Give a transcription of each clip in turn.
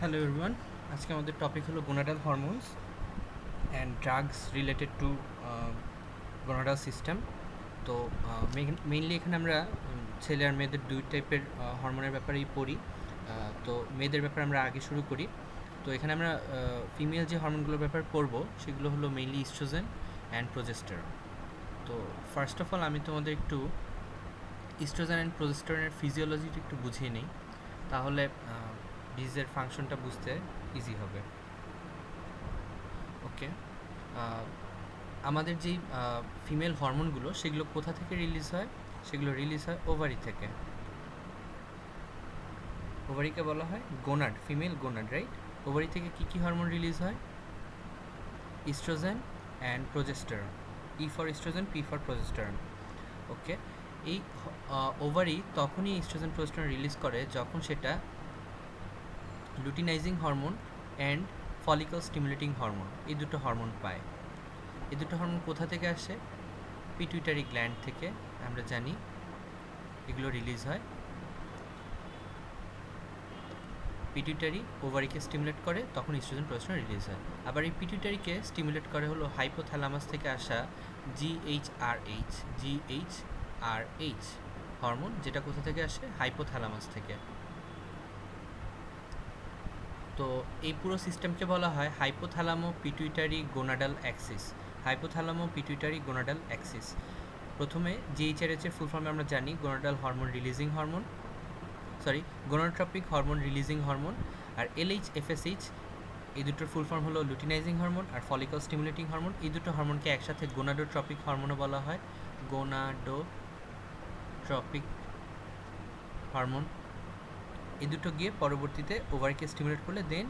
Hello everyone, আজকে আমাদের topic হলো gonadal hormones and drugs related to gonadal system. তো মেইনলি এখানে আমরা ছেলে আর মেয়েদের দুই টাইপের হরমোনের ব্যাপারেই পড়ি। তো মেয়েদের ব্যাপারে আমরা আগে শুরু করি। তো এখানে আমরা ফিমেল যে হরমোনগুলোর ব্যাপারে পড়বো সেগুলো হলো মেইনলি ইস্ট্রোজেন অ্যান্ড প্রোজেস্টেরন। তো ফার্স্ট অফ অল আমি তোমাদের একটু ইস্ট্রোজেন অ্যান্ড প্রোজেস্টেরনের ফিজিওলজিটা একটু বুঝিয়ে নিই, তাহলে বীজের ফাংশনটা বুঝতে ইজি হবে। ওকে, আমাদের যেই ফিমেল হরমোনগুলো সেগুলো কোথা থেকে রিলিজ হয়? সেগুলো রিলিজ হয় ওভারি থেকে। ওভারিকে বলা হয় gonad, female gonad, right? Ovary থেকে কী কী হরমোন রিলিজ হয়? Estrogen and progesterone. E for estrogen, P for progesterone. Okay, এই ওভারি তখনই ইস্ট্রোজেন প্রোজেস্টেরন রিলিজ করে যখন সেটা luteinizing hormone and follicle stimulating hormone, এই দুটো হরমোন পায়। এই দুটো হরমোন কোথা থেকে আসে? পিটুইটারি গ্ল্যান্ড থেকে। আমরা জানি এগুলো রিলিজ হয়। পিটুইটারি ওভারিকে স্টিমুলেট করে, তখন ইস্ট্রোজেন প্রোজেস্টেরন রিলিজ হয়। আবার এই পিটুইটারিকে স্টিমুলেট করে হলো হাইপোথ্যালামাস থেকে আসা জিএইচআরএইচ হরমোন, যেটা কোথা থেকে আসে? হাইপোথ্যালামাস থেকে। তো এই পুরো সিস্টেমকে বলা হয় hypothalamo pituitary gonadal axis. Hypothalamo pituitary gonadal axis. প্রথমে জিএইচআরএইচ এর ফুল ফর্ম আমরা জানি gonadal hormone releasing hormone, gonadotropic hormone releasing hormone. আর এলএইচ-এফএসএইচ, এই দুটোর ফুল ফর্ম হলো লুটিনাইজিং হরমোন আর ফলিকল স্টিমুলেটিং হরমোন। এই দুটো হরমোনকে একসাথে গোনাডোট্রপিক হরমোনও বলা হয়। গোনাডোট্রপিক হরমোন, এই দুটো গিয়ে পরবর্তীতে ওভারিকে স্টিমুলেট করলে দেন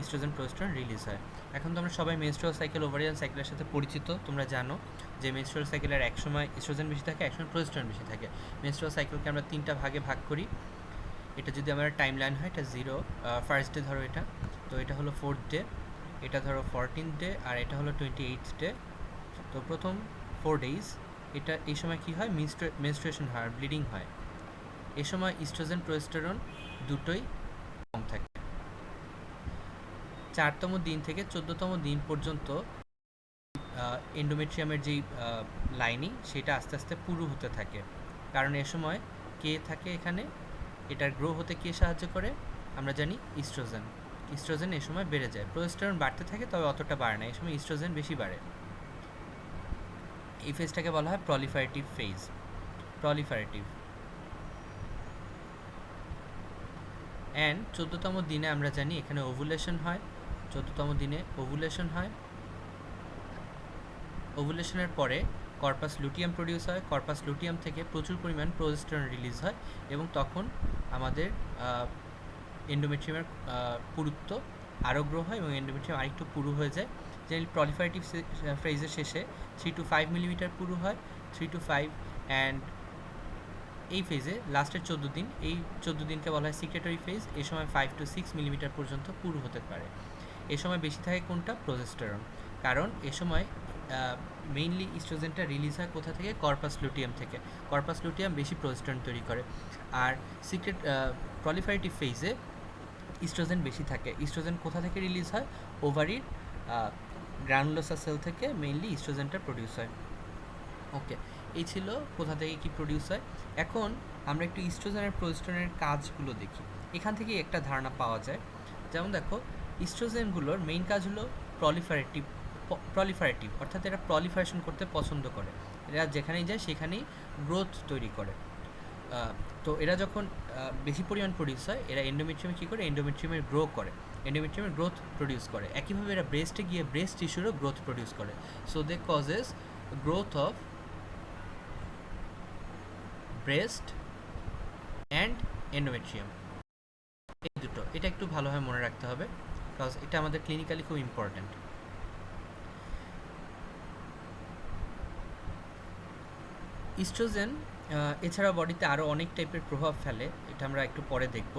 ইস্ট্রোজেন প্রোজেস্টেরন রিলিজ হয়। এখন তো আমরা সবাই মেনস্ট্রুয়াল সাইকেল, ওভারিয়ান সাইকেলের সাথে পরিচিত। তোমরা জানো যে মেনস্ট্রুয়াল সাইকেলের এক সময় ইস্ট্রোজেন বেশি থাকে, এক সময় প্রোজেস্টেরন বেশি থাকে। মেনস্ট্রুয়াল সাইকেলকে আমরা তিনটা ভাগে ভাগ করি। এটা যদি আমার টাইম লাইন হয়, এটা জিরো, ফার্স্ট ডে ধরো এটা, তো এটা হলো 4th ডে, এটা ধরো 14th ডে, আর এটা হলো 28th ডে। তো প্রথম 4 days এটা, এই সময় কী হয়? মেনস্ট্রুয়েশন হয়, ব্লিডিং হয়। এ সময় ইস্ট্রোজেন প্রোজেস্টেরন দুটোই কম থাকে। 4তম দিন থেকে 14তম দিন পর্যন্ত এন্ডোমেট্রিয়ামের যেই লাইনিং সেটা আস্তে আস্তে পুরু হতে থাকে, কারণ এ সময় কে থাকে এখানে? এটার গ্রো হতে কে সাহায্য করে? আমরা জানি ইস্ট্রোজেন। ইস্ট্রোজেন এ সময় বেড়ে যায়, প্রোজেস্টেরন বাড়তে থাকে তবে অতটা বাড়ে না, এ সময় ইস্ট্রোজেন বেশি বাড়ে। এই ফেজটাকে বলা হয় প্রলিফারেটিভ ফেজ। প্রলিফারেটিভ। অ্যান্ড 14তম দিনে আমরা জানি এখানে ওভুলেশন হয়। 14তম দিনে ওভুলেশন হয়। ওভুলেশনের পরে কর্পাস লুটিয়াম প্রডিউস হয়। কর্পাস লুটিয়াম থেকে প্রচুর পরিমাণ প্রোজেস্টেরন রিলিজ হয় এবং তখন আমাদের এন্ডোমেট্রিয়ামের পুরুত্ব আরও গ্রো হয় এবং এন্ডোমেট্রিয়াম আরেকটু পুরু হয়ে যায়। জেনারেলি প্রলিফারেটিভ ফেজের শেষে 3 to 5 মিলিমিটার পুরু হয়, 3 to 5। অ্যান্ড এই ফেজে লাস্টের 14 দিন, এই 14 দিনকে বলা হয় সিক্রেটরি ফেজ। এই সময় 5 to 6 মিলিমিটার পর্যন্ত পুরু হতে পারে। এ সময় বেশি থাকে কোনটা? প্রোজেস্টেরন, কারণ এ সময় মেইনলি ইস্ট্রোজেনটা রিলিজ হয় কোথা থেকে? কর্পাস লুটিয়াম থেকে। কর্পাস লুটিয়াম বেশি প্রোজেস্টেরন তৈরি করে। আর সিক্রেট প্রলিফারেটিভ ফেজে ইস্ট্রোজেন বেশি থাকে। ইস্ট্রোজেন কোথা থেকে রিলিজ হয়? ওভারির গ্রানুলোসা সেল থেকে মেইনলি ইস্ট্রোজেনটা প্রডিউস হয়। ওকে, এই ছিল কোথা থেকে কি প্রডিউস হয়। এখন আমরা একটু ইস্ট্রোজেন আর প্রোজেস্টেরনের কাজগুলো দেখি। এখান থেকে একটা ধারণা পাওয়া যায়। যেমন দেখো, ইস্ট্রোজেনগুলোর মেইন কাজ হলো প্রলিফারেটিভ, অর্থাৎ এরা প্রলিফারেশন করতে পছন্দ করে। এরা যেখানেই যায় সেখানেই গ্রোথ তৈরি করে। তো এরা যখন বেশি পরিমাণ প্রডিউস হয়, এরা এন্ডোমেট্রিয়ামে কী করে? এন্ডোমেট্রিয়ামের গ্রো করে, এন্ডোমেট্রিয়ামের গ্রোথ প্রডিউস করে। একইভাবে এরা ব্রেস্টে গিয়ে ব্রেস্ট টিস্যুরও গ্রোথ প্রডিউস করে। So they causes growth of breast and endometrium. এই দুটো, এটা একটু ভালোভাবে মনে রাখতে হবে, বিকজ এটা আমাদের ক্লিনিক্যালি খুব ইম্পর্ট্যান্ট। ইস্ট্রোজেন এছাড়া বডিতে আরও অনেক টাইপের প্রভাব ফেলে, এটা আমরা একটু পরে দেখব।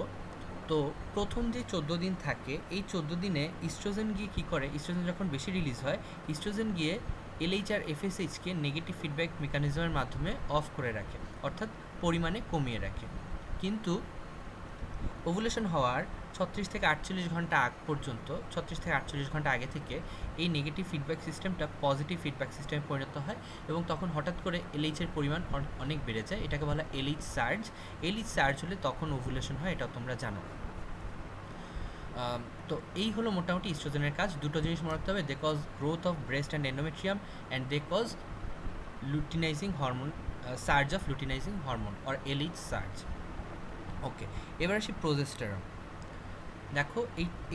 তো প্রথম যে 14 দিন থাকে, এই 14 দিনে ইস্ট্রোজেন গিয়ে কী করে? ইস্ট্রোজেন যখন বেশি রিলিজ হয়, ইস্ট্রোজেন গিয়ে এলএইচ আর এফএসএইচকে নেগেটিভ ফিডব্যাক মেকানিজমের মাধ্যমে অফ করে রাখে, অর্থাৎ পরিমাণে কমিয়ে রাখে। কিন্তু ওভুলেশন হওয়ার 36 থেকে 48 ঘন্টা আগ পর্যন্ত, 36 থেকে 48 ঘন্টা আগে থেকে এই নেগেটিভ ফিডব্যাক সিস্টেমটা পজিটিভ ফিডব্যাক সিস্টেমে পরিণত হয় এবং তখন হঠাৎ করে এলএইচের পরিমাণ অনেক বেড়ে যায়। এটাকে বলা হয় এলএইচ সার্জ। এলএইচ সার্জ হলে তখন ওভুলেশন হয়, এটা তোমরা জানো। তো এই হলো মোটামুটি ইস্ট্রোজেনের কাজ। দুটো জিনিস মনে রাখতে হবে, they cause growth of breast and endometrium and they cause luteinizing hormone, surge of luteinizing hormone or LH surge. Okay, এবার আসি প্রোজেস্টেরন। দেখো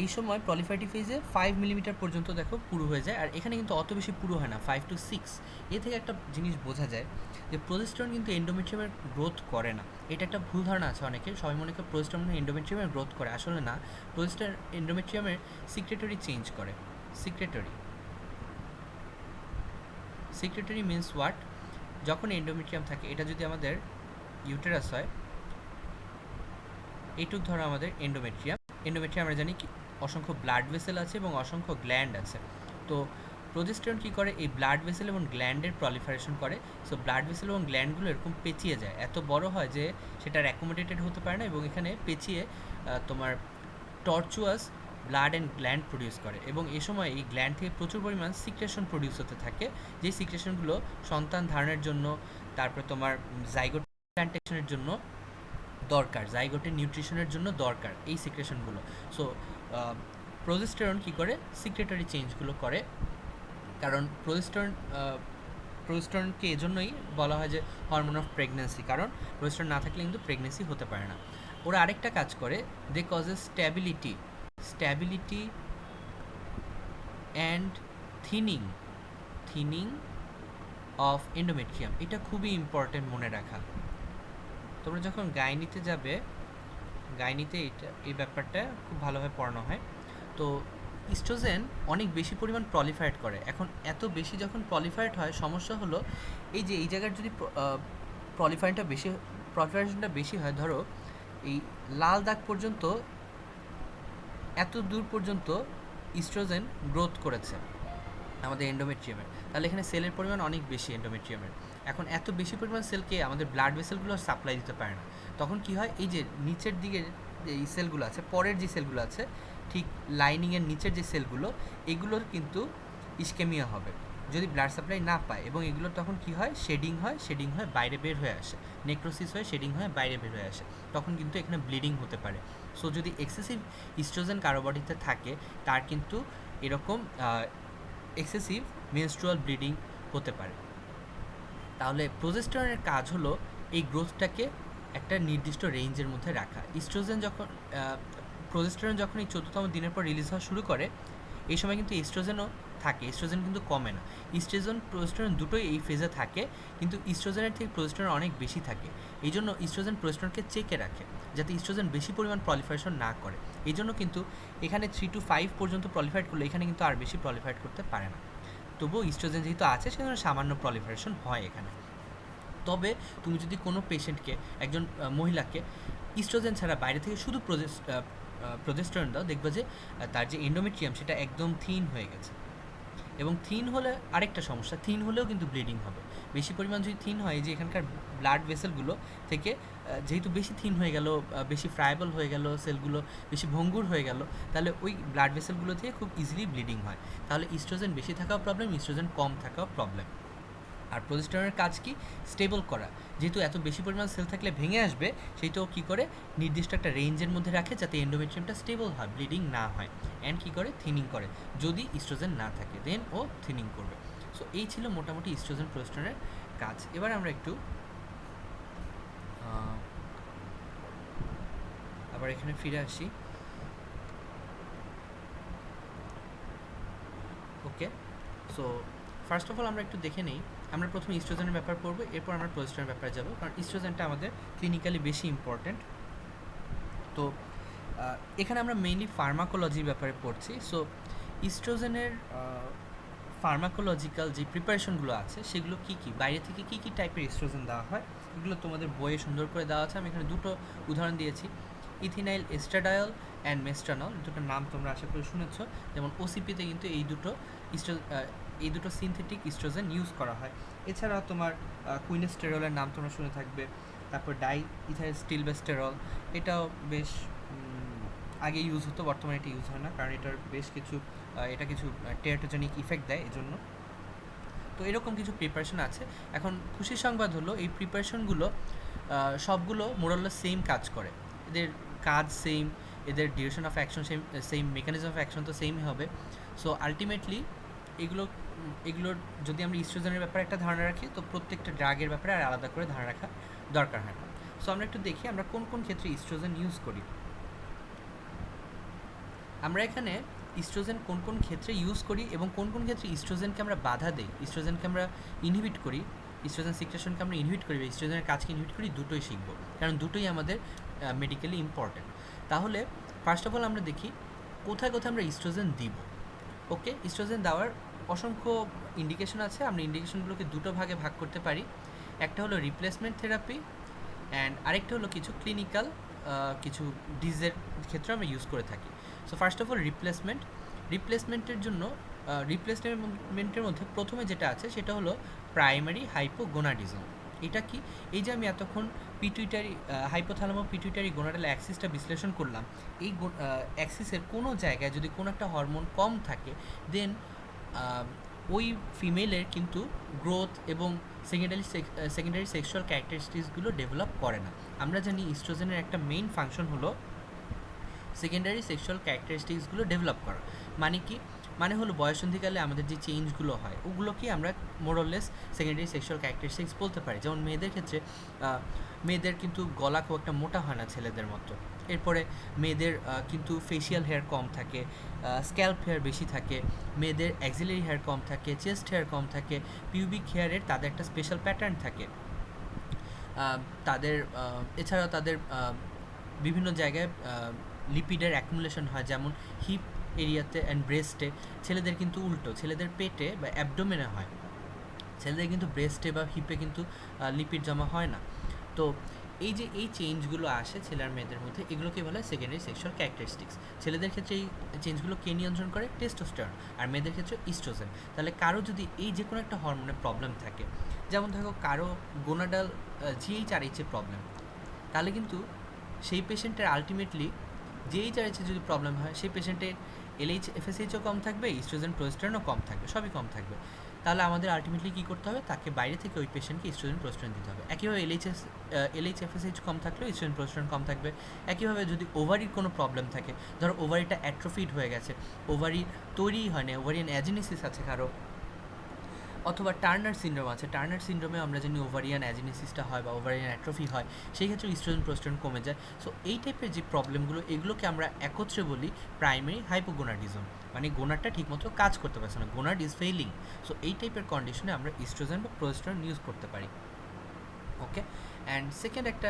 এই সময় প্রলিফারেটিভ ফেজে 5 মিলিমিটার পর্যন্ত দেখো পুরো হয়ে যায়, আর এখানে কিন্তু অত বেশি পুরো হয় না, 5 to 6। এ থেকে একটা জিনিস বোঝা যায় যে প্রোজেস্টেরন কিন্তু এন্ডোমেট্রিয়ামের গ্রোথ করে না। এটা একটা ভুল ধারণা আছে অনেকের, সবাই মনে করে প্রোজেস্টেরন এন্ডোমেট্রিয়ামের গ্রোথ করে, আসলে না। প্রোজেস্টেরন এন্ডোমেট্রিয়ামের সিক্রেটরি চেঞ্জ করে। Secretory means what? যখন এন্ডোমেট্রিয়াম থাকে, এটা যদি আমাদের ইউটেরাস হয়, এইটুক ধরো আমাদের এন্ডোমেট্রিয়াম আমরা জানি কি অসংখ্য ব্লাড ভেসেল আছে এবং অসংখ্য গ্ল্যান্ড আছে। তো প্রোজেস্টেরন কী করে, এই ব্লাড ভেসেল এবং গ্ল্যান্ডের প্রলিফারেশন করে। সো ব্লাড ভেসেল এবং গ্ল্যান্ডগুলো এরকম পেঁচিয়ে যায়, এত বড় হয় যে সেটার অ্যাকোমোডেটেড হতে পারে না, এবং এখানে পেঁচিয়ে তোমার টর্চুয়াস ব্লাড অ্যান্ড গ্ল্যান্ড প্রডিউস করে। এবং এ সময় এই গ্ল্যান্ড থেকে প্রচুর পরিমাণ সিক্রেশন প্রডিউস হতে থাকে, যেই সিক্রেশনগুলো সন্তান ধারণের জন্য, তারপরে তোমার জাইগোট প্ল্যান্টেশনের জন্য দরকার, জাইগোটের নিউট্রিশনের জন্য দরকার এই সিক্রেশনগুলো। সো প্রোজেস্টেরন কী করে, সিক্রেটরি চেঞ্জগুলো করে। কারণ প্রোজেস্টেরনকে এজন্যই বলা হয় যে হরমোন অফ প্রেগনেন্সি, কারণ প্রোজেস্টেরন না থাকলে কিন্তু প্রেগনেন্সি হতে পারে না। ওরা আরেকটা কাজ করে, they causes stability and thinning of endometrium. এটা খুবই ইম্পর্টেন্ট মনে রাখা। তোমরা যখন গাইনিতে যাবে, গাইনিতে এই ব্যাপারটা খুব ভালোভাবে পড়ানো হয়। তো ইস্ট্রোজেন অনেক বেশি পরিমাণ প্রলিফারেট করে। এখন এত বেশি যখন প্রলিফারেট হয়, সমস্যা হলো এই যে এই জায়গার যদি প্রলিফারেশনটা বেশি হয়, ধরো এই লাল দাগ পর্যন্ত, এত দূর পর্যন্ত ইস্ট্রোজেন গ্রোথ করেছে আমাদের এন্ডোমেট্রিয়ামের, তাহলে এখানে সেলের পরিমাণ অনেক বেশি এন্ডোমেট্রিয়ামের। এখন এত বেশি পরিমাণ সেলকে আমাদের ব্লাড ভেসেলগুলো সাপ্লাই দিতে পারে না। তখন কি হয়, এই যে নিচের দিকে এই সেলগুলো আছে, পরের যে সেলগুলো আছে, ঠিক লাইনিংয়ের নিচের যে সেলগুলো, এগুলোর কিন্তু ইস্কেমিয়া হবে যদি ব্লাড সাপ্লাই না পায়, এবং এগুলো তখন কি হয়, শেডিং হয় বাইরে বের হয়ে আসে, নেক্রোসিস হয়, শেডিং হয় বাইরে বের হয়ে আসে, তখন কিন্তু এখানে ব্লিডিং হতে পারে। সো যদি এক্সেসিভ ইস্ট্রোজেন কারো বডিতে থাকে, তার কিন্তু এরকম এক্সেসিভ মেনস্ট্রুয়াল ব্লিডিং হতে পারে। তাহলে প্রোজেস্টেরনের কাজ হলো এই গ্রোথটাকে একটা নির্দিষ্ট রেঞ্জের মধ্যে রাখা। প্রোজেস্টেরন যখন এই 14তম দিনের পর রিলিজ হওয়া শুরু করে, এই সময় কিন্তু ইস্ট্রোজেনও থাকে, ইস্ট্রোজেন কিন্তু কমে না। ইস্ট্রোজেন প্রোজেস্টেরন দুটোই এই ফেজে থাকে, কিন্তু ইস্ট্রোজেনের থেকে প্রোজেস্টেরন অনেক বেশি থাকে। এই জন্য ইস্ট্রোজেন প্রোজেস্টেরনকে চেকে রাখে, যাতে ইস্ট্রোজেন বেশি পরিমাণ প্রলিফারেশন না করে। এই জন্য কিন্তু এখানে 3 to 5 পর্যন্ত প্রলিফারেট করলে এখানে কিন্তু আর বেশি প্রলিফারেট করতে পারে না। তবুও ইস্ট্রোজেন যেহেতু আছে, সেজন্য সামান্য প্রলিফারেশন হয় এখানে। তবে তুমি যদি কোনো পেশেন্টকে, একজন মহিলাকে ইস্ট্রোজেন ছাড়া বাইরে থেকে শুধু প্রোজেস্টেরন দাও, দেখবে যে তার যে এন্ডোমেট্রিয়াম সেটা একদম থিন হয়ে গেছে। এবং থিন হলে আরেকটা সমস্যা, থিন হলেও কিন্তু ব্লিডিং হবে। বেশি পরিমাণ যদি থিন হয়, যে এখানকার ব্লাড ভেসেলগুলো থেকে যেহেতু বেশি থিন হয়ে গেল, বেশি ফ্রাইবল হয়ে গেল, সেলগুলো বেশি ভঙ্গুর হয়ে গেল, তাহলে ওই ব্লাড ভেসেলগুলো থেকে খুব ইজিলি ব্লিডিং হয়। তাহলে ইস্ট্রোজেন বেশি থাকাও প্রবলেম, ইস্ট্রোজেন কম থাকাও প্রবলেম। আর প্রোজেস্টেরনের কাজ কি, স্টেবল করা। যেহেতু এত বেশি পরিমাণ সেল থাকলে ভেঙে আসবে, সেইটাও কী করে, নির্দিষ্ট একটা রেঞ্জের মধ্যে রাখে, যাতে এন্ডোমেট্রিয়ামটা স্টেবল হয়, ব্লিডিং না হয়। অ্যান্ড কী করে, থিনিং করে। যদি ইস্ট্রোজেন না থাকে দেন ও থিনিং করবে। সো এই ছিল মোটামুটি ইস্ট্রোজেন প্রোজেস্টেরনের কাজ। এবার আমরা একটু আবার এখানে ফিরে আসি। ওকে, সো ফার্স্ট অফ অল আমরা একটু দেখে নিই। আমরা প্রথমে ইস্ট্রোজেনের ব্যাপার পড়বো, এরপর আমরা প্রোজেস্টেরনের ব্যাপারে যাব, কারণ ইস্ট্রোজেনটা আমাদের ক্লিনিক্যালি বেশি ইম্পর্ট্যান্ট। তো এখানে আমরা মেইনলি ফার্মাকোলজির ব্যাপারে পড়ছি। সো ইস্ট্রোজেনের ফার্মাকোলজিক্যাল যে প্রিপারেশনগুলো আছে, সেগুলো কী কী, বাইরে থেকে কী কী টাইপের ইস্ট্রোজেন দেওয়া হয়, এগুলো তোমাদের বইয়ে সুন্দর করে দেওয়া আছে। আমি এখানে দুটো উদাহরণ দিয়েছি, ইথিনাইল এস্ট্রাডায়ল অ্যান্ড মেস্ট্রানল। দুটোর নাম তোমরা আশা করি শুনেছ। যেমন ওসিপিতে কিন্তু এই দুটো সিনথেটিক ইস্ট্রোজেন ইউজ করা হয়। এছাড়া তোমার কুইনেস্টেরলের নাম তোমরা শুনে থাকবে। তারপর ডাই ইথাইল স্টিলবেস্টেরল, এটাও বেশ আগে ইউজ হতো, বর্তমানে এটা ইউজ হয় না, কারণ এটার বেশ কিছু এটা কিছু টেরাটোজেনিক ইফেক্ট দেয় এজন্য। তো এরকম কিছু প্রিপারেশন আছে। এখন খুশির সংবাদ হলো এই প্রিপারেশনগুলো সবগুলো মোরাললেস সেম কাজ করে, এদের কাজ সেম, এদের duration of action same, same mechanism of action তো সেমই হবে। সো আলটিমেটলি এগুলোর যদি আমরা ইস্ট্রোজেনের ব্যাপারে একটা ধারণা রাখি, তো প্রত্যেকটা ড্রাগের ব্যাপারে আর আলাদা করে ধারণা রাখা দরকার হয় না। সো আমরা একটু দেখি আমরা কোন কোন ক্ষেত্রে ইস্ট্রোজেন ইউজ করি। আমরা এখানে ইস্ট্রোজেন কোন কোন ক্ষেত্রে ইউজ করি এবং কোন কোন ক্ষেত্রে ইস্ট্রোজেনকে আমরা বাধা দিই, ইস্ট্রোজেনকে আমরা ইনহিবিট করি, ইস্ট্রোজেন সিক্রেশনকে আমরা ইনহিবিট করি বা ইস্ট্রোজেনের কাজকে ইনহিবিট করি, দুটোই শিখব, কারণ দুটোই আমাদের মেডিকেলি ইম্পর্ট্যান্ট। তাহলে ফার্স্ট অফ অল আমরা দেখি কোথায় কোথায় আমরা ইস্ট্রোজেন দিব। ওকে, ইস্ট্রোজেন দেওয়ার অসংখ্য ইন্ডিকেশন আছে, আমরা ইন্ডিকেশনগুলোকে দুটো ভাগে ভাগ করতে পারি। একটা হলো রিপ্লেসমেন্ট থেরাপি অ্যান্ড আরেকটা হলো কিছু ক্লিনিক্যাল কিছু ডিজিজের ক্ষেত্রে আমরা ইউজ করে থাকি। সো ফার্স্ট অফ অল রিপ্লেসমেন্টের জন্য রিপ্লেসমেন্টের মধ্যে প্রথমে যেটা আছে সেটা হলো প্রাইমারি হাইপোগোনাডিজম। এটা কি? এই যে আমি এতক্ষণ পিটুইটারি হাইপোথ্যালামো পিটুইটারি গোনাডাল অ্যাক্সিসটা বিশ্লেষণ করলাম, এই অ্যাক্সিসের কোনো জায়গায় যদি কোনো একটা হরমোন কম থাকে, দেন ওই ফিমেলের কিন্তু গ্রোথ এবং সেকেন্ডারি সেক্সুয়াল ক্যারেক্টারিস্টিক্সগুলো ডেভেলপ করে না। আমরা জানি ইস্ট্রোজেনের একটা মেইন ফাংশন হলো সেকেন্ডারি সেক্সুয়াল ক্যারেক্টারিস্টিক্সগুলো ডেভেলপ করা। মানে কি? মানে হলো বয়সন্ধিকালে আমাদের যে চেঞ্জগুলো হয় ওগুলোকে আমরা মোরলেস সেকেন্ডারি সেক্সুয়াল ক্যারেক্টারিস্টিক্স বলতে পারি। যেমন মেয়েদের ক্ষেত্রে মেয়েদের কিন্তু গলা খুব একটা মোটা হয় না ছেলেদের মতো। এরপরে মেয়েদের কিন্তু ফেশিয়াল হেয়ার কম থাকে, স্ক্যাল্প হেয়ার বেশি থাকে, মেয়েদের অ্যাক্সিলারি হেয়ার কম থাকে, চেস্ট হেয়ার কম থাকে, পিউবিক হেয়ারের তাদের একটা স্পেশাল প্যাটার্ন থাকে। তাদের এছাড়াও তাদের বিভিন্ন জায়গায় লিপিডের অ্যাকুমুলেশন হয়, যেমন হিপ এরিয়াতে অ্যান্ড ব্রেস্টে। ছেলেদের কিন্তু উল্টো, ছেলেদের পেটে বা অ্যাবডোমেনে হয়, ছেলেদের কিন্তু ব্রেস্টে বা হিপে কিন্তু লিপিড জমা হয় না। তো এই যে এই চেঞ্জগুলো আসে ছেলে আর মেয়েদের মধ্যে, এগুলোকে বলা হয় সেকেন্ডারি সেক্সুয়াল ক্যারেক্টারিস্টিক্স। ছেলেদের ক্ষেত্রে এই চেঞ্জগুলো কে নিয়ন্ত্রণ করে? টেস্টোস্টেরন। আর মেয়েদের ক্ষেত্রে ইস্ট্রোজেন। তাহলে কারো যদি এই যে কোনো একটা হরমোনের প্রবলেম থাকে, যেমন দেখো কারো গোনাডাল জিএইচআরএইচের প্রবলেম, তাহলে কিন্তু সেই পেশেন্টের আলটিমেটলি জিএইচআরএইচের যদি প্রবলেম হয়, সেই পেশেন্টের এলএইচ এফএসএইচও কম থাকবে, ইস্ট্রোজেন প্রোজেস্টেরনও কম থাকবে, সবই কম থাকবে। তাহলে আমাদের আলটিমেটলি কী করতে হবে? তাকে বাইরে থেকে ওই পেশেন্টকে ইস্ট্রোজেন প্রোজেস্টেরন দিতে হবে। একইভাবে এলএইচ এফএসএইচ কম থাকলেও ইস্ট্রোজেন প্রোজেস্টেরন কম থাকবে। একইভাবে যদি ওভারির কোনো প্রবলেম থাকে, ধরো ওভারিটা অ্যাট্রোফিড হয়ে গেছে, ওভারি তৈরিই হয় না, ওভারিয়ান অ্যাজিনেসিস আছে কারো, অথবা টার্নার সিনড্রোম আছে, টার্নার সিনড্রোমে আমরা জানি ওভারিয়ান অ্যাজিনেসিসটা হয় বা ওভারিয়ান অ্যাট্রফি হয়, সেই ক্ষেত্রে ইস্ট্রোজেন প্রোজেস্টেরন কমে যায়। সো এই টাইপের যে প্রবলেমগুলো, এগুলোকে আমরা একত্রে বলি প্রাইমারি হাইপোগোনাডিজম, মানে গোনাডটা ঠিকমতো কাজ করতে পারছে না, গোনাড ইজ ফেইলিং। সো এই টাইপের কন্ডিশনে আমরা ইস্ট্রোজেন বা প্রোজেস্টেরন ইউজ করতে পারি। ওকে, অ্যান্ড সেকেন্ড একটা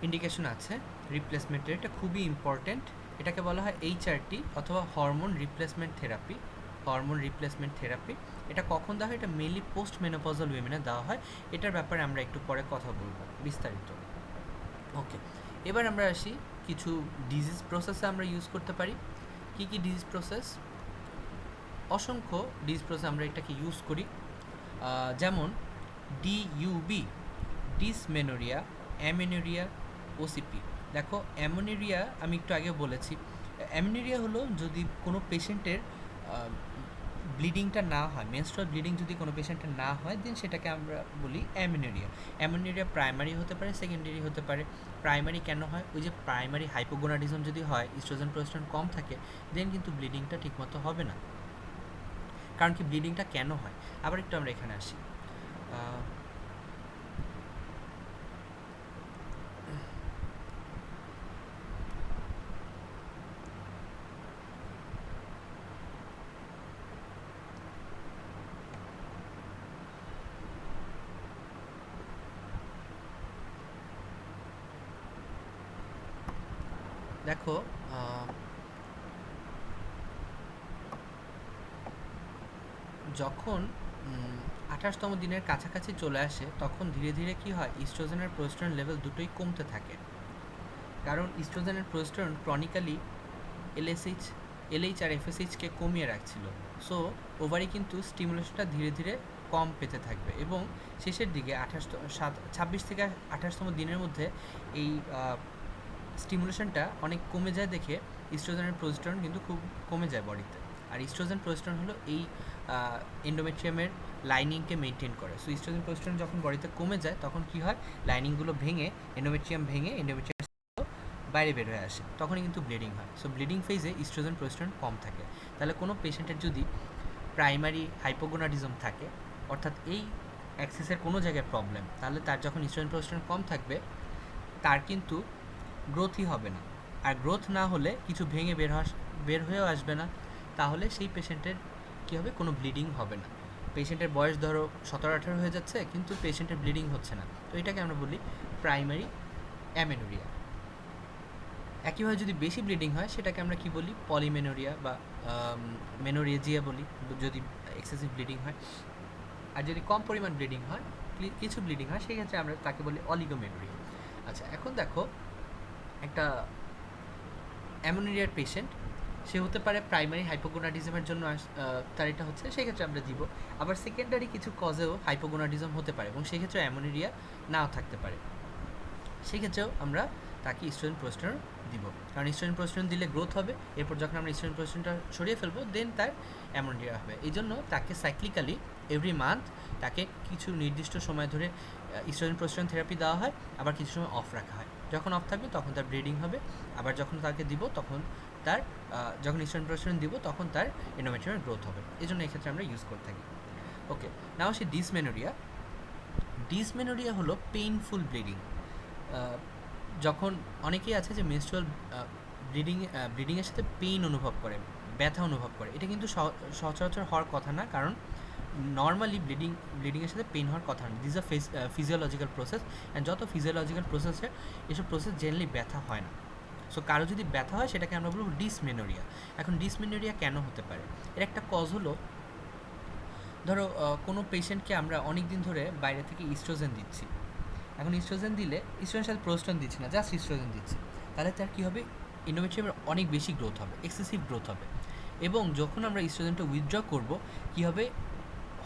ইন্ডিকেশন আছে রিপ্লেসমেন্টের, এটা খুবই ইম্পর্ট্যান্ট। এটাকে বলা হয় এইচআরটি অথবা hormone replacement therapy. Hormone replacement therapy এটা কখন দেওয়া হয়? এটা মেনলি পোস্ট মেনোপজাল উইমেনে দেওয়া হয়। এটার ব্যাপারে আমরা একটু পরে কথা বলবো বিস্তারিত। ওকে, এবার আমরা আসি কিছু ডিজিজ প্রসেসে আমরা ইউজ করতে পারি। কি কি ডিজিজ প্রসেস? অসংখ্য ডিজিজ প্রসেস আমরা এটাকে ইউজ করি, যেমন ডিইউবি, ডিসমেনোরিয়া, অ্যামেনোরিয়া, ওসিপি। দেখো অ্যামেনোরিয়া আমি একটু আগে বলেছি, অ্যামেনোরিয়া হলো যদি কোনো পেশেন্টের ব্লিডিংটা না হয়, মেনস্ট্রুয়াল ব্লিডিং যদি কোনো পেশেন্টের না হয়, দেন সেটাকে আমরা বলি অ্যামেনোরিয়া। অ্যামেনোরিয়া প্রাইমারি হতে পারে, সেকেন্ডারি হতে পারে। প্রাইমারি কেন হয়? ওই যে প্রাইমারি হাইপোগোনাডিজম যদি হয়, ইস্ট্রোজেন প্রোজেস্টেরন কম থাকে, দেন কিন্তু ব্লিডিংটা ঠিকমতো হবে না। কারণ কি ব্লিডিংটা কেন হয়? আবার একটু আমরা এখানে আসি। দেখো যখন 28তম দিনের কাছাকাছি চলে আসে, তখন ধীরে ধীরে কি হয়? ইস্ট্রোজেন আর প্রোজেস্টেরন লেভেল দুটোই কমতে থাকে। কারণ ইস্ট্রোজেন আর প্রোজেস্টেরন ক্রনিক্যালি এলএইচ আর এফএসএইচকে কমিয়ে রাখছিল। সো ওভারি কিন্তু স্টিমুলেশনটা ধীরে ধীরে কম পেতে থাকবে এবং শেষের দিকে 26 থেকে 28তম দিনের মধ্যে এই স্টিমুলেশনটা অনেক কমে যায় দেখে ইস্ট্রোজেনের প্রজেস্টেরন কিন্তু খুব কমে যায় বডিতে। আর ইস্ট্রোজেন প্রজেস্টেরন হলো এই এন্ডোমেট্রিয়ামের লাইনিংকে মেনটেন করে। সো ইস্ট্রোজেন প্রজেস্টেরন যখন বডিতে কমে যায় তখন কি হয়, লাইনিংগুলো ভেঙে এন্ডোমেট্রিয়াম বাইরে বের হয়ে আসে, তখনই কিন্তু ব্লিডিং হয়। সো ব্লিডিং ফেজে ইস্ট্রোজেন প্রজেস্টেরন কম থাকে। তাহলে কোনো পেশেন্টের যদি প্রাইমারি হাইপোগোনাডিজম থাকে, অর্থাৎ এই অ্যাক্সিসের কোনো জায়গায় প্রবলেম, তাহলে তার যখন ইস্ট্রোজেন প্রজেস্টেরন কম থাকবে তার কিন্তু গ্রোথই হবে না। আর গ্রোথ না হলে কিছু ভেঙে বের হয়েও আসবে না, তাহলে সেই পেশেন্টের কী হবে, কোনো ব্লিডিং হবে না। পেশেন্টের বয়স ধরো 17-18 হয়ে যাচ্ছে কিন্তু পেশেন্টের ব্লিডিং হচ্ছে না, তো এটাকে আমরা বলি প্রাইমারি অ্যামেনোরিয়া। একইভাবে যদি বেশি ব্লিডিং হয় সেটাকে আমরা কি বলি, পলিমেনোরিয়া বা মেনোরেজিয়া বলি, যদি এক্সেসিভ ব্লিডিং হয়। আর যদি কম পরিমাণ ব্লিডিং হয়, কিছু ব্লিডিং হয়, সেই ক্ষেত্রে আমরা তাকে বলি অলিগোমেনোরিয়া। আচ্ছা, এখন দেখো একটা অ্যামেনোরিয়ার পেশেন্ট, সে হতে পারে প্রাইমারি হাইপোগোনাডিজমের জন্য তার এটা হচ্ছে, সেক্ষেত্রে আমরা দিব। আবার সেকেন্ডারি কিছু কজেও হাইপোগোনাডিজম হতে পারে এবং সেক্ষেত্রে অ্যামেনোরিয়া নাও থাকতে পারে, সেক্ষেত্রেও আমরা তাকে ইস্ট্রোজেন প্রজেস্টেরন দিব। কারণ ইস্ট্রোজেন প্রজেস্টেরন দিলে গ্রোথ হবে, এরপর যখন আমরা ইস্ট্রোজেন প্রজেস্টেরনটা সরিয়ে ফেলবো দেন তার অ্যামেনোরিয়া হবে। এই জন্য তাকে সাইক্লিক্যালি এভরি মান্থ তাকে কিছু নির্দিষ্ট সময় ধরে ইস্ট্রোজেন প্রজেস্টেরন থেরাপি দেওয়া হয়, আবার কিছু সময় অফ রাখা হয়। যখন অফ থাকবে তখন তার ব্লিডিং হবে, আবার যখন তাকে দিব তখন তার যখন ইস্ট্রোজেন প্রজেস্টেরন দিব তখন তার এন্ডোমেট্রিয়ামের গ্রোথ হবে। এই জন্য এক্ষেত্রে আমরা ইউজ করে থাকি। ওকে, নাও আসি ডিসমেনোরিয়া। ডিসমেনোরিয়া হলো পেইনফুল ব্লিডিং। যখন অনেকেই আছে যে মেনস্ট্রুয়াল ব্লিডিংয়ের সাথে পেইন অনুভব করে, ব্যথা অনুভব করে, এটা কিন্তু সচরাচর হওয়ার কথা না, কারণ নর্মালি ব্লিডিংয়ের সাথে পেইন হওয়ার কথা না। This a physiological process, and যত ফিজিওলজিক্যাল প্রসেসে এসব প্রসেস জেনারেলি ব্যথা হয় না। সো কারো যদি ব্যথা হয় সেটাকে আমরা বলবো ডিসমেনোরিয়া। এখন ডিসমেনোরিয়া কেন হতে পারে, এর একটা কজ হলো, ধরো কোনো পেশেন্টকে আমরা অনেক দিন ধরে বাইরে থেকে ইস্ট্রোজেন দিচ্ছি। এখন ইস্ট্রোজেন দিলে ইস্ট্রোজেনের সাথে প্রোস্টন দিচ্ছি না, জাস্ট ইস্ট্রোজেন দিচ্ছি, তাহলে তার কী হবে, এন্ডোমেট্রিয়ামের অনেক বেশি গ্রোথ হবে, এক্সেসিভ গ্রোথ হবে। এবং যখন আমরা ইস্ট্রোজেনটা উইথড্র করব, কী হবে,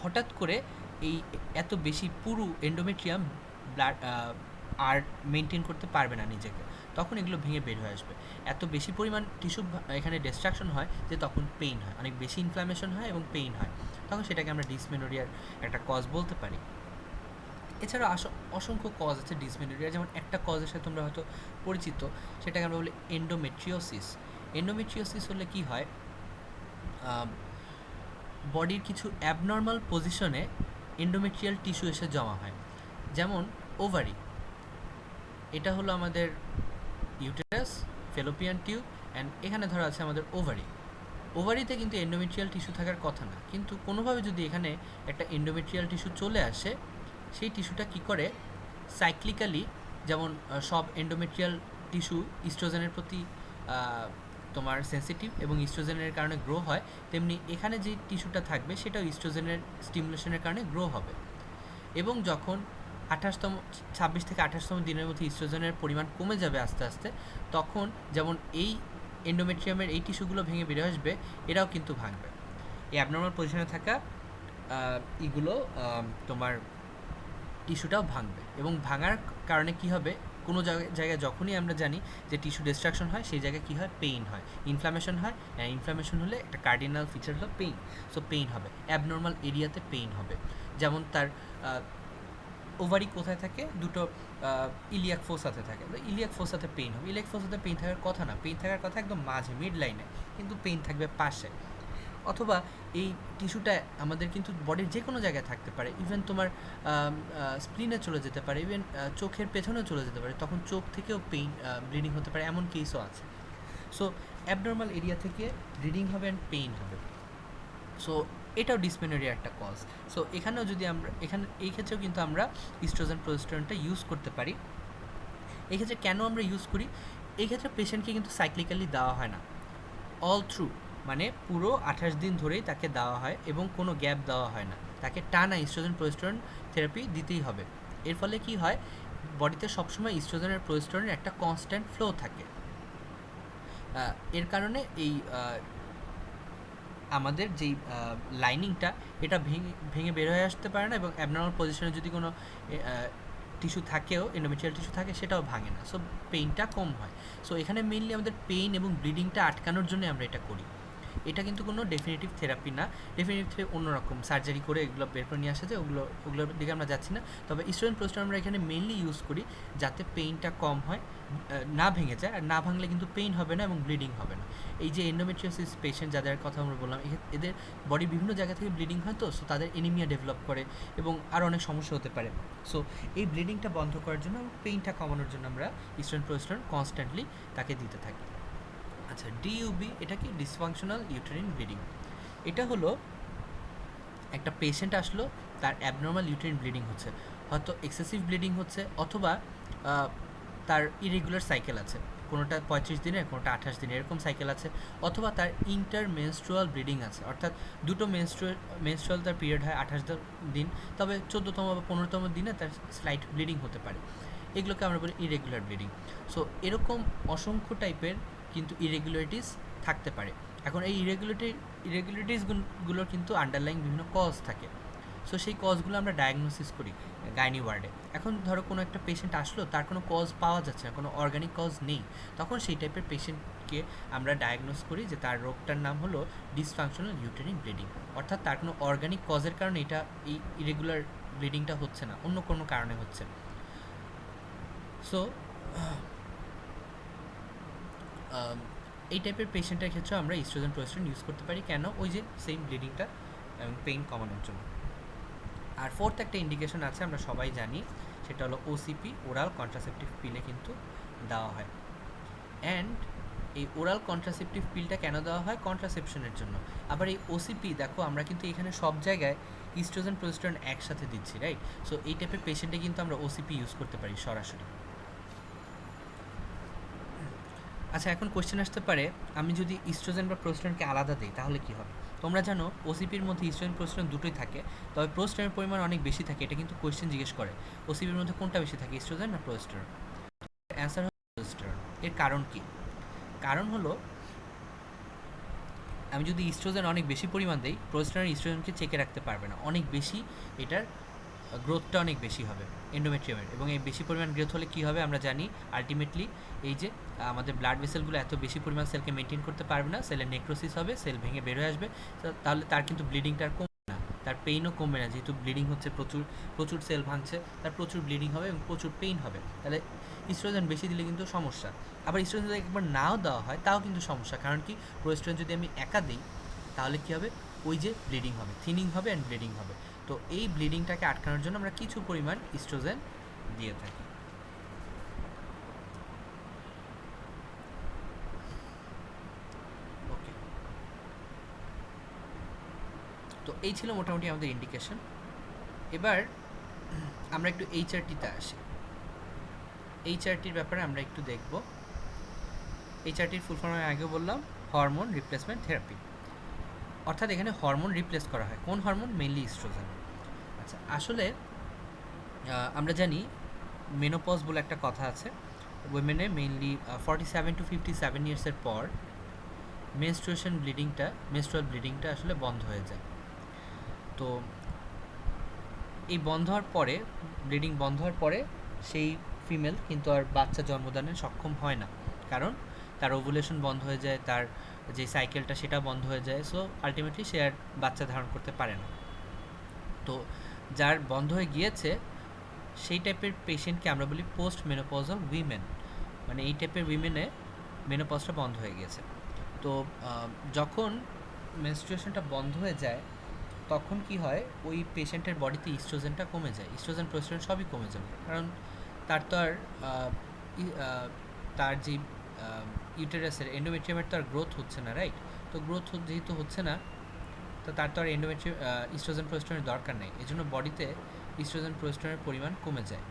হঠাৎ করে এই এত বেশি পুরো এন্ডোমেট্রিয়াম ব্লাড আর মেনটেন করতে পারবে না নিজেকে, তখন এগুলো ভেঙে বের হয়ে আসবে। এত বেশি পরিমাণ টিস্যু এখানে ডিস্ট্রাকশন হয় যে তখন পেইন হয়, অনেক বেশি ইনফ্লামেশন হয় এবং পেইন হয়, তখন সেটাকে আমরা ডিসমেনোরিয়ার একটা কজ বলতে পারি। এছাড়া অসংখ্য কজ আছে ডিসমেনোরিয়ার, যেমন একটা কজের সাথে তোমরা হয়তো পরিচিত, সেটাকে আমরা বলি এন্ডোমেট্রিওসিস। এন্ডোমেট্রিওসিস হলে কি হয়, বডির কিছু অ্যাবনর্মাল পজিশনে এন্ডোমেট্রিয়াল টিস্যু এসে জমা হয়। যেমন ওভারি, এটা হলো আমাদের ইউটেরাস, ফেলোপিয়ান টিউব, অ্যান্ড এখানে ধরা আছে আমাদের ওভারি। ওভারিতে কিন্তু এন্ডোমেট্রিয়াল টিস্যু থাকার কথা না, কিন্তু কোনোভাবে যদি এখানে একটা এন্ডোমেট্রিয়াল টিস্যু চলে আসে, সেই টিস্যুটা কী করে, সাইক্লিক্যালি, যেমন সব এন্ডোমেট্রিয়াল টিস্যু ইস্ট্রোজেনের প্রতি তোমার সেন্সিটিভ এবং ইস্ট্রোজেনের কারণে গ্রো হয়, তেমনি এখানে যে টিস্যুটা থাকবে সেটাও ইস্ট্রোজেনের স্টিমুলেশনের কারণে গ্রো হবে। এবং যখন 26 থেকে 28তম দিনের মধ্যে ইস্ট্রোজেনের পরিমাণ কমে যাবে আস্তে আস্তে, তখন যেমন এই এন্ডোমেট্রিয়ামের এই টিস্যুগুলো ভেঙে বেরিয়ে আসবে, এরাও কিন্তু ভাঙবে। এই অ্যাবনর্মাল পজিশনে থাকা এগুলো তোমার টিস্যুটাও ভাঙবে, এবং ভাঙার কারণে কি হবে, কোনো জায়গায় যখনই আমরা জানি যে টিস্যু ডিস্ট্রাকশন হয়, সেই জায়গায় কী হয়, পেইন হয়, ইনফ্লামেশন হয়। ইনফ্লামেশন হলে একটা কার্ডিনাল ফিচার হলো পেইন। সো পেইন হবে, অ্যাবনর্মাল এরিয়াতে পেইন হবে। যেমন তার ওভারি কোথায় থাকে, দুটো ইলিয়াক ফোসাতে থাকে, তো ইলিয়াক ফোসাতে পেইন হবে। ইলিয়াক ফোসাতে পেইন থাকার কথা না, পেইন থাকার কথা একদম মাঝে, মিড লাইনে, কিন্তু পেইন থাকবে পাশে। অথবা এই টিস্যুটা আমাদের কিন্তু বডির যে কোনো জায়গায় থাকতে পারে, ইভেন তোমার স্প্লিনে চলে যেতে পারে, ইভেন চোখের পেছনেও চলে যেতে পারে, তখন চোখ থেকেও পেইন ব্লিডিং হতে পারে, এমন কেসও আছে। সো অ্যাবনর্মাল এরিয়া থেকে ব্লিডিং হবে অ্যান্ড পেইন হবে। সো এটাও ডিসমেনোরিয়ার একটা কজ। সো এখানেও যদি আমরা এই ক্ষেত্রেও কিন্তু আমরা ইস্ট্রোজেন প্রজেস্টেরনটা ইউজ করতে পারি। এই ক্ষেত্রে কেন আমরা ইউজ করি, এই ক্ষেত্রে পেশেন্টকে কিন্তু সাইক্লিক্যালি দেওয়া হয় না, অল থ্রু, মানে পুরো 28 দিন ধরেই তাকে দেওয়া হয় এবং কোনো গ্যাপ দেওয়া হয় না, তাকে টানা ইস্ট্রোজেন প্রজেস্টেরন থেরাপি দিতেই হবে। এর ফলে কি হয়, বডিতে সবসময় ইস্ট্রোজেনের প্রজেস্টেরনের একটা কনস্ট্যান্ট ফ্লো থাকে। এর কারণে এই আমাদের যেই লাইনিংটা এটা ভেঙে ভেঙে বের হয়ে আসতে পারে না, এবং অ্যাবনর্মাল পজিশনে যদি কোনো টিস্যু থাকেও, এন্ডোমেট্রিয়াল টিস্যু থাকে, সেটাও ভাঙে না। সো পেইনটা কম হয়। সো এখানে মেইনলি আমাদের পেইন এবং ব্লিডিংটা আটকানোর জন্য আমরা এটা করি। এটা কিন্তু কোনো ডেফিনেটিভ থেরাপি না। ডেফিনেটিভ থেরাপি অন্যরকম, সার্জারি করে এগুলো বের করে নিয়ে আসা যায়, ওগুলোর দিকে আমরা যাচ্ছি না। তবে ইস্ট্রোজেন প্রোস্টেরন আমরা এখানে মেইনলি ইউজ করি যাতে পেইনটা কম হয়, না ভেঙে যায়। আর না ভাঙলে কিন্তু পেইন হবে না এবং ব্লিডিং হবে না। এই যে এন্ডোমেট্রিওসিস পেশেন্ট যাদের কথা আমরা বললাম, এদের বডি বিভিন্ন জায়গা থেকে ব্লিডিং হয়, তো সো তাদের এনিমিয়া ডেভেলপ করে এবং আরও অনেক সমস্যা হতে পারে। সো এই ব্লিডিংটা বন্ধ করার জন্য, পেইনটা কমানোর জন্য আমরা ইস্ট্রোজেন প্রোস্টেরন কনস্ট্যান্টলি তাকে দিতে থাকি। আচ্ছা, ডিইউবি এটা কি? Dysfunctional uterine bleeding. এটা হলো একটা পেশেন্ট আসলো, তার অ্যাবনর্মাল ইউটেরিন ব্লিডিং হচ্ছে, হয়তো এক্সেসিভ ব্লিডিং হচ্ছে, অথবা তার ইরেগুলার সাইকেল আছে, কোনোটা 35 দিনের, কোনোটা 28 দিনের, এরকম সাইকেল আছে, অথবা তার ইন্টারমেনস্ট্রুয়াল ব্লিডিং আছে, অর্থাৎ দুটো মেনস্ট্রুয়াল তার পিরিয়ড হয় 28 দিন, তবে 14তম বা 15তম দিনে তার স্লাইট ব্লিডিং হতে পারে। এগুলোকে আমরা বলি ইরেগুলার ব্লিডিং। সো এরকম অসংখ্য টাইপের কিন্তু ইরেগুলারিটিস থাকতে পারে। এখন এই ইরেগুলারিটিসগুলোর কিন্তু আন্ডারলাইং বিভিন্ন কজ থাকে। সো সেই কজগুলো আমরা ডায়াগনোসিস করি গাইনি ওয়ার্ডে। এখন ধরো কোনো একটা পেশেন্ট আসলো, তার কোনো কজ পাওয়া যাচ্ছে না, কোনো অর্গানিক কজ নেই, তখন সেই টাইপের পেশেন্টকে আমরা ডায়াগনোস করি যে তার রোগটার নাম হলো ডিসফাংশনাল ইউটেরিন ব্লিডিং, অর্থাৎ তার কোনো অর্গানিক কজের কারণে এই ইরেগুলার ব্লিডিংটা হচ্ছে না, অন্য কোনো কারণে হচ্ছে। সো এই টাইপের পেশেন্টের ক্ষেত্রে আমরা ইস্ট্রোজেন প্রোস্টেরন ইউজ করতে পারি। কেন? ওই যে সেম ব্লিডিংটা এবং পেইন কমানোর জন্য। আর ফোর্থ একটা ইন্ডিকেশন আছে, আমরা সবাই জানি, সেটা হলো ওসিপি, ওরাল কন্ট্রাসেপটিভ পিলে কিন্তু দেওয়া হয়। অ্যান্ড এই ওরাল কন্ট্রাসেপটিভ পিলটা কেন দেওয়া হয়? কন্ট্রাসেপশনের জন্য। আবার এই ওসিপি দেখো, আমরা কিন্তু এখানে সব জায়গায় ইস্ট্রোজেন প্রোস্টেরন একসাথে দিচ্ছি, রাইট? সো এই টাইপের পেশেন্টে কিন্তু আমরা ওসিপি ইউজ করতে পারি সরাসরি। আচ্ছা, এখন কোয়েশ্চেন আসতে পারে, আমি যদি ইস্ট্রোজেন বা প্রোস্টেরনকে আলাদা দিই তাহলে কী হবে? তোমরা জানো ওসিপির মধ্যে ইস্ট্রোজেন প্রোস্টেরন দুটোই থাকে, তবে প্রোস্টেরনের পরিমাণ অনেক বেশি থাকে। এটা কিন্তু কোয়েশ্চেন জিজ্ঞেস করে, ওসিপির মধ্যে কোনটা বেশি থাকে, ইস্ট্রোজেন না প্রোস্টেরন? অ্যান্সার হলো প্রোস্টেরন। এর কারণ কি? কারণ হলো, আমি যদি ইস্ট্রোজেন অনেক বেশি পরিমাণ দিই, প্রোস্টেরন ইস্ট্রোজেনকে চেকে রাখতে পারবে না, অনেক বেশি, এটার গ্রোথটা অনেক বেশি হবে এন্ডোমেট্রিয়ামের, এবং এই বেশি পরিমাণ গ্রোথ হলে কী হবে আমরা জানি, আলটিমেটলি এই যে আমাদের ব্লাড ভেসেলগুলো এত বেশি পরিমাণ সেলকে মেনটেন করতে পারবে না, সেলের নেক্রোসিস হবে, সেল ভেঙে বের হয়ে আসবে, তাহলে তার কিন্তু ব্লিডিংটা আর কমবে না, তার পেইনও কমবে না, যেহেতু ব্লিডিং হচ্ছে, প্রচুর প্রচুর সেল ভাঙছে, তার প্রচুর ব্লিডিং হবে এবং প্রচুর পেইন হবে। তাহলে ইস্ট্রোজেন বেশি দিলে কিন্তু সমস্যা। আবার ইস্ট্রোজেন যদি একবার নাও দেওয়া হয় তাও কিন্তু সমস্যা, কারণ কি, প্রোস্টেরন যদি আমি একা দিই তাহলে কী হবে, ওই যে ব্লিডিং হবে, থিনিং হবে অ্যান্ড ব্লিডিং হবে। তো এই ব্লিডিংটাকে আটকানোর জন্য আমরা কিছু পরিমাণ ইস্ট্রোজেন দিয়ে থাকি। ওকে, তো এই ছিল মোটামুটি আমাদের ইন্ডিকেশন। এবার আমরা একটু এইচআরটিতে আসি। এইচআরটির ব্যাপারে আমরা একটু দেখব। এইচআরটির ফুল ফর্ম আমি আগেও বললাম, হরমোন রিপ্লেসমেন্ট থেরাপি, অর্থাৎ এখানে হরমোন রিপ্লেস করা হয়। কোন হরমোন? Mainly oestrogen. আচ্ছা, আসলে আমরা জানি মেনোপজ বলে একটা কথা আছে, উইমেনে মেইনলি 47 to 57 ইয়ার্সের পর মেনস্ট্রুয়াল ব্লিডিংটা আসলে বন্ধ হয়ে যায়। তো এই বন্ধ হওয়ার পরে, ব্লিডিং বন্ধ হওয়ার পরে সেই ফিমেল কিন্তু আর বাচ্চা জন্মদানে সক্ষম হয় না, কারণ তার ওভুলেশন বন্ধ হয়ে যায়, তার যে সাইকেলটা সেটা বন্ধ হয়ে যায়। সো আলটিমেটলি সে আর বাচ্চা ধারণ করতে পারে না। তো যার বন্ধ হয়ে গিয়েছে সেই টাইপের পেশেন্টকে আমরা বলি পোস্ট মেনোপজাল উইমেন, মানে এই টাইপের উইমেনে মেনোপজটা বন্ধ হয়ে গেছে। তো যখন মেনস্ট্রুয়েশনটা বন্ধ হয়ে যায় তখন কি হয়, ওই পেশেন্টের বডিতে ইস্ট্রোজেনটা কমে যায়, ইস্ট্রোজেন প্রোস্টেরন সবই কমে যাবে, কারণ তার তো আর তার যে ইউটেরাসের এন্ডোমেট্রিয়ামের তো আর গ্রোথ হচ্ছে না, রাইট? তো গ্রোথ যেহেতু হচ্ছে না, তো তার তো আর ইস্ট্রোজেন প্রোস্টেরনের দরকার নেই, এজন্য বডিতে ইস্ট্রোজেন প্রোস্টেরনের পরিমাণ কমে যায়।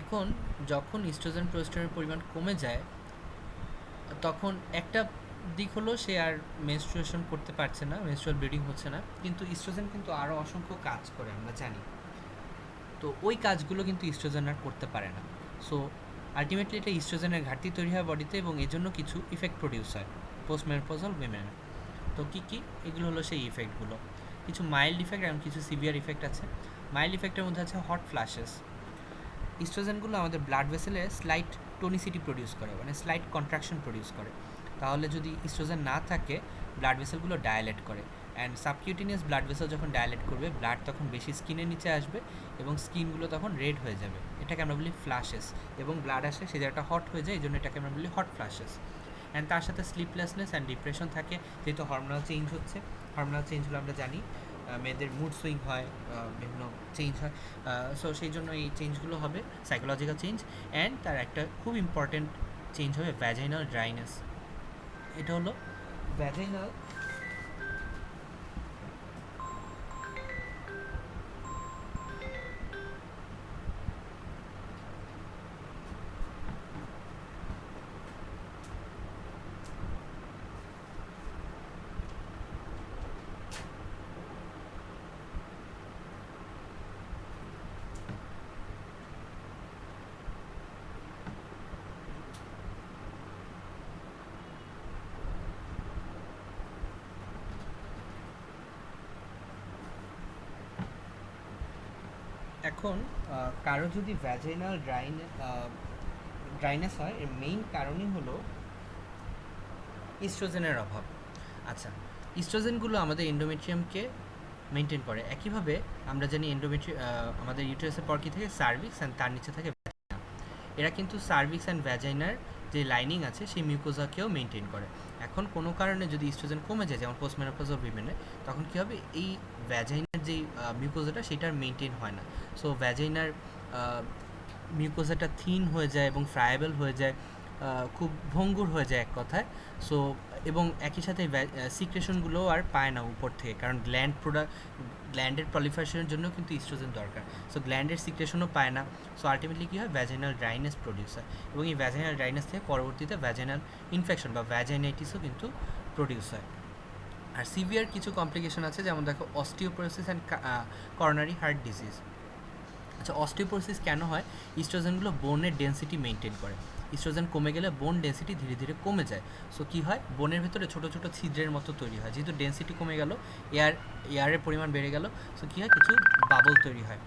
এখন যখন ইস্ট্রোজেন প্রোস্টেরনের পরিমাণ কমে যায়, তখন একটা দিক হলো সে আর মেনস্ট্রুয়েশন করতে পারছে না, মেনস্ট্রুয়াল ব্লিডিং হচ্ছে না, কিন্তু ইস্ট্রোজেন কিন্তু আরও অসংখ্য কাজ করে আমরা জানি। তো ওই কাজগুলো কিন্তু ইস্ট্রোজেন আর করতে পারে না। সো আলটিমেটলি এটা ইস্ট্রোজেনের ঘাটতি তৈরি হয় বডিতে, এবং এজন্য কিছু ইফেক্ট প্রডিউস হয়। পোস্টমেনোপজাল উইমেনের। তো কী কী, এগুলো হলো সেই ইফেক্টগুলো। কিছু মাইল্ড ইফেক্ট এবং কিছু সিভিয়ার ইফেক্ট আছে। মাইল্ড ইফেক্টের মধ্যে আছে হট ফ্ল্যাশেস। ইস্ট্রোজেনগুলো আমাদের ব্লাড ভেসেলে স্লাইট টোনিসিটি প্রডিউস করে, মানে স্লাইট কন্ট্রাকশন প্রডিউস করে। তাহলে যদি ইস্ট্রোজেন না থাকে, ব্লাড ভেসেলগুলো ডায়ালেট করে, অ্যান্ড সাবকিউটিনিয়াস ব্লাড ভেসেল যখন ডায়ালেট করবে, ব্লাড তখন বেশি স্কিনের নিচে আসবে এবং স্কিনগুলো তখন রেড হয়ে যাবে। এটাকে আমরা বলি ফ্ল্যাশেস, এবং ব্লাড আসে সে জায়গাটা হট হয়ে যায়, এই জন্য এটাকে আমরা বলি হট ফ্ল্যাশেস। অ্যান্ড তার সাথে স্লিপলেসনেস অ্যান্ড ডিপ্রেশন থাকে, যেহেতু হরমোনাল চেঞ্জ হচ্ছে। হরমোনাল চেঞ্জ হলে আমরা জানি মেয়েদের মুড সুইং হয়, বিভিন্ন চেঞ্জ হয়। সো সেই জন্য এই চেঞ্জগুলো হবে সাইকোলজিক্যাল চেঞ্জ। অ্যান্ড তার একটা খুব ইম্পর্টেন্ট চেঞ্জ হবে ভ্যাজাইনাল ড্রাইনেস। এটা হলো ভ্যাজাইনাল এখন কারো যদি ভ্যাজাইনাল ড্রাইনেস হয়, এর মেইন কারণই হলো ইস্ট্রোজেনের অভাব। আচ্ছা, ইস্ট্রোজেনগুলো আমাদের এন্ডোমেট্রিয়ামকে মেনটেন করে। একইভাবে আমরা জানি আমাদের ইউটেরাসের পর কি থাকে, সার্ভিক্স, অ্যান্ড তার নিচে থাকে ভ্যাজাইনা। এরা কিন্তু সার্ভিক্স অ্যান্ড ভ্যাজাইনার যে লাইনিং আছে সেই মিউকোজাকেও মেনটেন করে। এখন কোনো কারণে যদি ইস্ট্রোজেন কমে যায়, যেমন পোস্টমেনোপজাল উইমেনে, তখন কী হবে, এই ভ্যাজাইনার যেই মিউকোজাটা সেটার মেনটেন হয় না। সো ভ্যাজাইনার মিউকোজাটা থিন হয়ে যায় এবং ফ্রায়েবল হয়ে যায়, খুব ভঙ্গুর হয়ে যায় এক কথায়। সো এবং একই সাথে সিক্রেশনগুলোও আর পায় না উপর থেকে, কারণ গ্ল্যান্ডের প্রলিফারেশনের জন্য কিন্তু ইস্ট্রোজেন দরকার। সো গ্ল্যান্ডের সিক্রেশনও পায় না। সো আলটিমেটলি কী হয়, ভ্যাজাইনাল ড্রাইনেস প্রডিউস হয়, এবং এই ভ্যাজাইনাল ড্রাইনেস থেকে পরবর্তীতে ভ্যাজাইনাল ইনফেকশন বা ভ্যাজাইনাইটিসও কিন্তু প্রডিউস হয়। আর সিভিয়ার কিছু কমপ্লিকেশন আছে, যেমন দেখো osteoporosis and coronary heart disease. আচ্ছা, অস্টিওপোরোসিস কেন হয়? ইস্ট্রোজেনগুলো বোনের ডেন্সিটি মেনটেন করে। ইস্ট্রোজেন কমে গেলে বোন ডেন্সিটি ধীরে ধীরে কমে যায়। সো কী হয়, বোনের ভেতরে ছোটো ছোটো ছিদ্রের মতো তৈরি হয়, যেহেতু ডেন্সিটি কমে গেল, এয়ারের পরিমাণ বেড়ে গেল। সো কী হয়, কিছু বাবল তৈরি হয়।